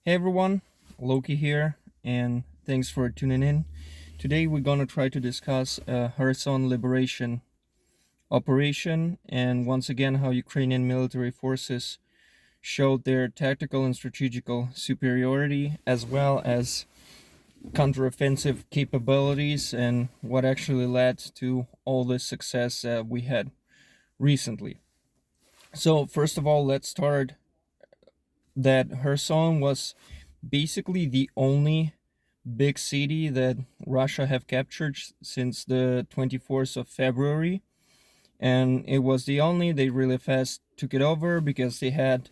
Hey everyone, Loki here, and thanks for tuning in. Today we're gonna try to discuss Kherson liberation operation, and once again how Ukrainian military forces showed their tactical and strategical superiority, as well as counteroffensive capabilities, and what actually led to all the success we had recently. So first of all, let's start that Kherson was basically the only big city that Russia have captured since the 24th of February, and it was the only they really fast took it over because they had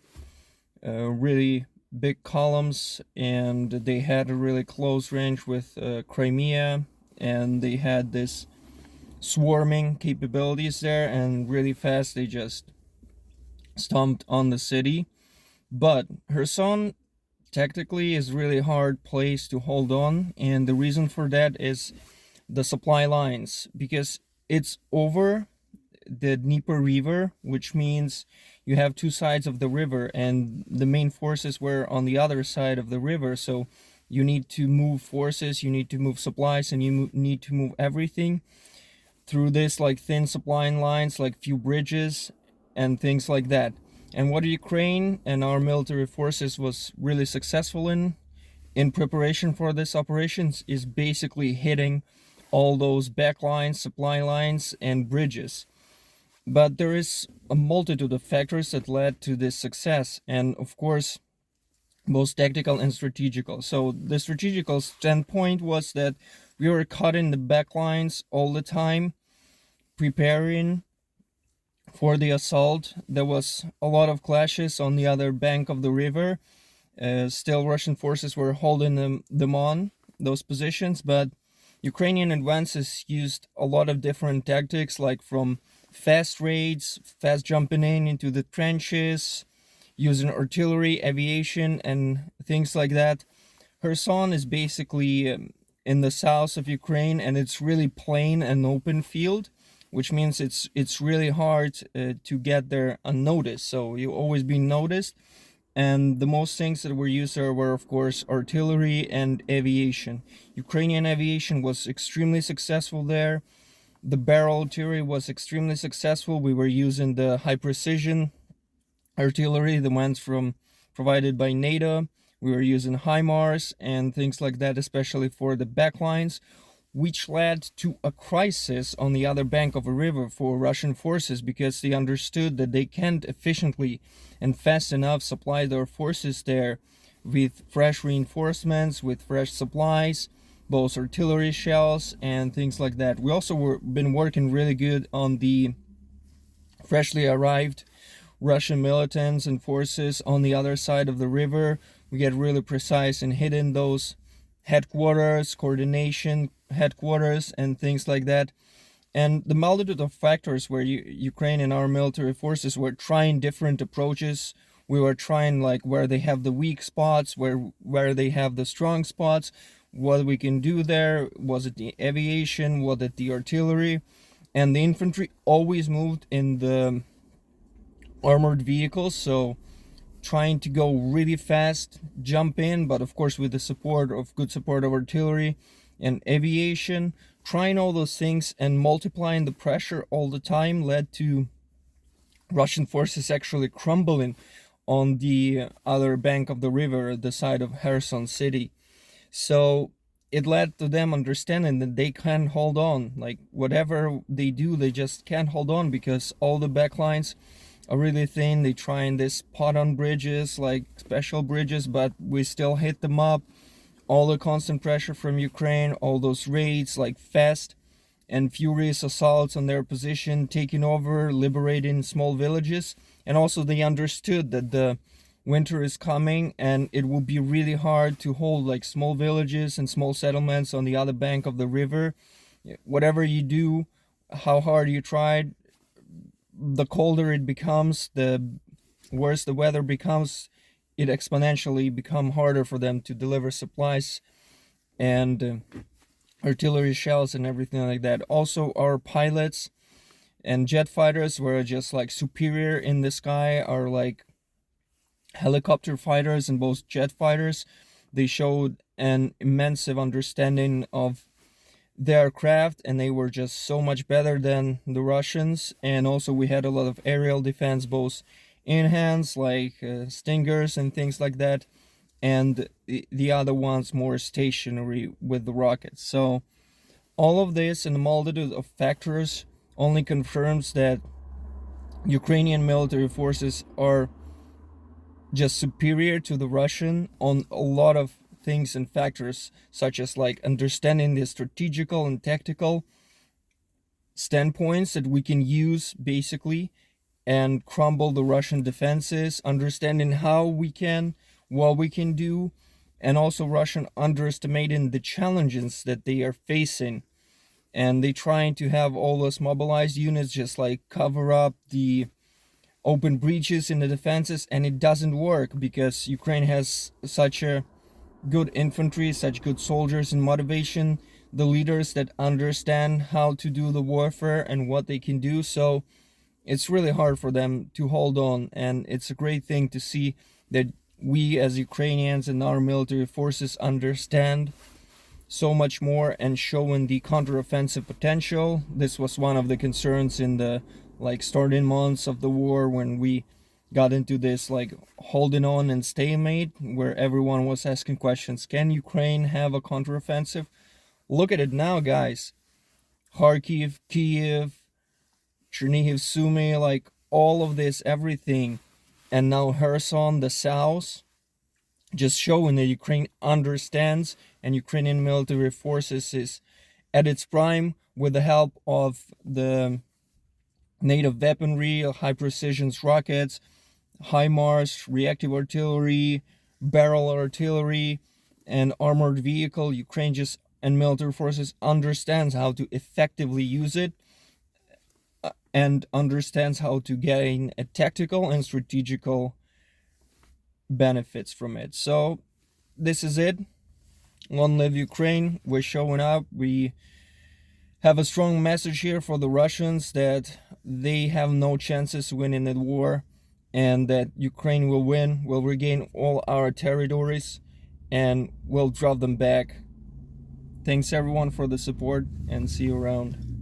really big columns, and they had a really close range with Crimea, and they had this swarming capabilities there, and really fast they just stomped on the city. But Kherson tactically is really hard place to hold on, and the reason for that is the supply lines, because it's over the Dnieper River, which means you have two sides of the river, and the main forces were on the other side of the river. So you need to move forces, you need to move supplies, and you need to move everything through this like thin supply lines, like few bridges and things like that. And what Ukraine and our military forces was really successful in preparation for this operations is basically hitting all those backlines, supply lines, and bridges. But there is a multitude of factors that led to this success, and of course, both tactical and strategical. So the strategical standpoint was that we were cutting the backlines all the time, preparing for the assault. There was a lot of clashes on the other bank of the river. Still, Russian forces were holding them on those positions, but Ukrainian advances used a lot of different tactics, like from fast raids, fast jumping in into the trenches, using artillery, aviation, and things like that. Kherson is basically in the south of Ukraine, and it's really plain and open field, which means it's really hard to get there unnoticed. So you always be noticed, and the most things that were used there were, of course, artillery and aviation. Ukrainian aviation was extremely successful there. The barrel artillery was extremely successful. We were using the high precision artillery, the ones from provided by NATO. We were using HIMARS and things like that, especially for the backlines, which led to a crisis on the other bank of a river for Russian forces, because they understood that they can't efficiently and fast enough supply their forces there with fresh reinforcements, with fresh supplies, both artillery shells and things like that. We also been working really good on the freshly arrived Russian militants and forces on the other side of the river. We get really precise in hitting those headquarters, coordination headquarters, and things like that. And the multitude of factors where Ukraine and our military forces were trying different approaches. We were trying like where they have the weak spots, where they have the strong spots, what we can do there. Was it the aviation? Was it the artillery? And the infantry always moved in the armored vehicles, so trying to go really fast, jump in, but of course with the good support of artillery and aviation, trying all those things and multiplying the pressure all the time led to Russian forces actually crumbling on the other bank of the river, the side of Kherson city. So it led to them understanding that they can't hold on. Like whatever they do, they just can't hold on, because all the backlines are really thin. They try in this pot-on bridges, like special bridges, but we still hit them up. All the constant pressure from Ukraine, all those raids, like fast and furious assaults on their position, taking over, liberating small villages. And also they understood that the winter is coming and it will be really hard to hold like small villages and small settlements on the other bank of the river. Whatever you do, how hard you tried, the colder it becomes, the worse the weather becomes, it exponentially become harder for them to deliver supplies and artillery shells and everything like that. Also, our pilots and jet fighters were just like superior in the sky, are like helicopter fighters and both jet fighters. They showed an immense understanding of their craft, and they were just so much better than the Russians. And also we had a lot of aerial defense, both in hands like stingers and things like that, and the other ones more stationary with the rockets. So all of this and a multitude of factors only confirms that Ukrainian military forces are just superior to the Russian on a lot of things and factors, such as like understanding the strategical and tactical standpoints that we can use basically and crumble the Russian defenses, understanding how we can, what we can do, and also Russian underestimating the challenges that they are facing. And they trying to have all those mobilized units just like cover up the open breaches in the defenses, and it doesn't work because Ukraine has such a good infantry, such good soldiers and motivation, the leaders that understand how to do the warfare and what they can do. So it's really hard for them to hold on, and it's a great thing to see that we as Ukrainians and our military forces understand so much more and showing the counteroffensive potential. This was one of the concerns in the starting months of the war, when we got into this holding on and stalemate, where everyone was asking questions: can Ukraine have a counteroffensive? Look at it now, guys. Kharkiv, Kiev, Chernihiv, Sumy, all of this, everything, and now Kherson, the south, just showing that Ukraine understands, and Ukrainian military forces is at its prime with the help of the native weaponry, high precision rockets, HIMARS, reactive artillery, barrel artillery, and armored vehicle. Ukraine just and military forces understands how to effectively use it, and understands how to gain a tactical and strategical benefits from it. So this is it. Long live Ukraine. We're showing up. We have a strong message here for the Russians that they have no chances winning the war, and that Ukraine will win, will regain all our territories, and will drop them back. Thanks everyone for the support, and see you around.